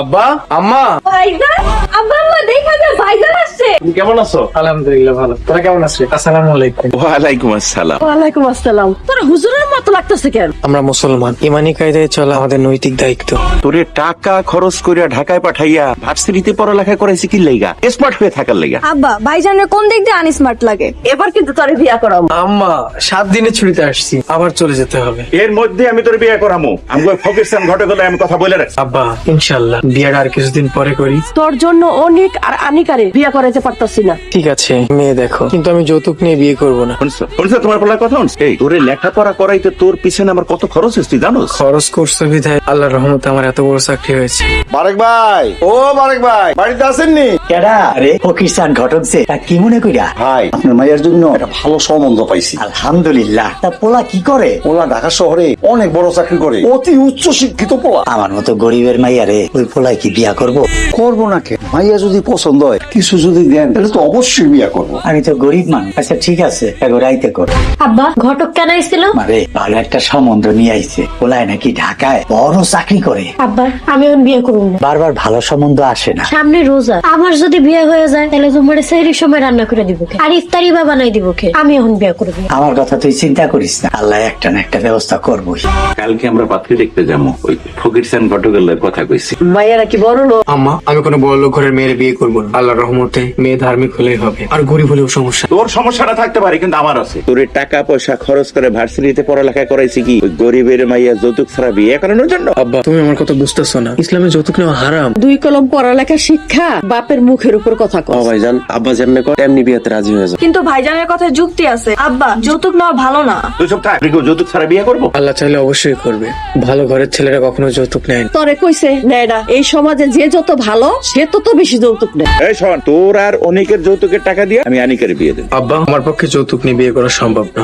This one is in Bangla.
আব্বা, আম্মা, ভাইজান, আব্বা আম্মা দেখা যায় ভাইজান আসছে। তুমি কেমন আছো? আলহামদুলিল্লাহ ভালো। তোরা কেমন আছিস? আসসালামু আলাইকুম। ওয়ালাইকুম আসসালাম। ওয়ালাইকুম আসসালাম। তোর হুজুরের মতো লাগতেছে কেন? আমরা মুসলমান, ইমানি কায়দায় চলা আমাদের নৈতিক দায়িত্ব। তোরে টাকা খরচ করিয়া ঢাকায় পাঠাইয়া ভার্সিটিতে পড়ালেখা করাইছি কি লাইগা? স্মার্ট হয়ে থাকার লাইগা। আব্বা, ভাইজানের কোন দিক দিয়ে আনস্মার্ট লাগে? এবার কিন্তু তোরে বিয়া করাবো। আম্মা, 7 দিনের ছুটিতে আসছি, আবার চলে যেতে হবে। এর মধ্যে আমি তোর বিয়ে করামো। আমি ফকিরসান ঘটে গেলে আমি কথা বলে রাখছি। আব্বা, ইনশাআল্লাহ বিয়ের আর কিছুদিন পরে করি। তোর জন্য অনেক আর আনিকারে বিয়া করাইতে পারতাছি না। ঠিক আছে, মেয়ে দেখো, কিন্তু আমি যৌতুক নিয়ে বিয়ে করব না। শুনছো তোমার বলার কথা শুনছো? এই তোরে লেখাপড়া করাইতে তোর পিছনে আমার কত খরচ হচ্ছে তুই জানোস? খরচ করছে বিধায় আল্লাহর রহমতে আমার এত বড় চাকরি হয়েছে। বারেক ভাই, ও বারেক ভাই, বাড়িতে আসেননি? কেডা আরে ফকিরসান ঘটকছে তা কি মনে কইরা? ভাই, আপনার মাইয়ার জন্য একটা ভালো সম্বন্ধ পাইছি। আলহামদুলিল্লাহ। তা পোলা কি করে? ওরা ঢাকা শহরে অনেক বড় চাকরি করে, অতি উচ্চ শিক্ষিত পোলা। আমার মতো গরিবের মাইয়া রে ওই পোলাই কি বিয়া করব? করবো না কেন? মাইয়া যদি পছন্দ হয়, কিছু যদি দেন, তাহলে তো অবশ্যই বিয়া করবো। আমি তো গরিব মানুষ। আচ্ছা ঠিক আছে, রাইতে কর। আব্বা, ঘটক কেন আইছিল? মারে ভালো একটা সম্বন্ধ নিয়ে আইছে। পোলায় নাকি ঢাকায় বড় চাকরি করে। আব্বা, আমি এখন বিয়ে করব না। বারবার ভালো সম্বন্ধ আসে না। সামনে রোজা, আমার যদি বিয়ে হয়ে যায় তাহলে তোমার সেহরির সময় রান্না করে দিব কে? আর ইফতারি বা বানাই দিব কে? আমি এখন বিয়ে করবো। আমার কথা তুই চিন্তা করিস না, আল্লাহ একটা না একটা ব্যবস্থা করবই। কালকে আমরা পাত্রী দেখতে যাবো। ওই ফকিরসান ঘটকের কথা কইছি। মাইয়ারা কি বড় লোক? আম্মা, আমি কোনো বড় লোক ঘরের মেয়ের বিয়ে করবো না। আল্লাহর রহমতে মেয়ে ধার্মিক হলেই হবে, আর গরিব হলেও সমস্যা। তোর সমস্যাটা থাকতে পারে, কিন্তু আমার আছে। তোরে টাকা পয়সা খরচ করে ভার্সিটিতে পড়ালেখা করাইছি কি ওই গরিবের মাইয়া যৌতুক ছাড়া বিয়ে করানোর জন্য? আব্বা, তুমি আমার কথা বুঝতেছো না, ইসলামে যৌতুক নেওয়া হারাম। 2 কলম পড়ালেখা শিক্ষা বাপের মুখের উপর কথা কয়। ভাইজান, আব্বা যেমনি করে তেমনি বিয়েতে রাজি হয়ে যাও। কিন্তু ভাইজানের কথায় যুক্তি আছে। আব্বা, যৌতুক নেওয়া ভালো না। তুই সব থাক, যৌতুক ছাড়া বিয়ে করবো? আল্লাহ চাইলে অবশ্যই করবে। ভালো ঘরের ছেলেরা কখনো যৌতুক নেয় না। তরে কইছে নেয়ডা, এই সমাজে যে যত ভালো সে তত বেশি যৌতুক নেয়। এই শোন, তোর আর অনেকের যৌতুকের টাকা দিয়ে আমি আনিকার বিয়ে দেব। আব্বা, আমার পক্ষে যৌতুক নিয়ে বিয়ে করা সম্ভব না।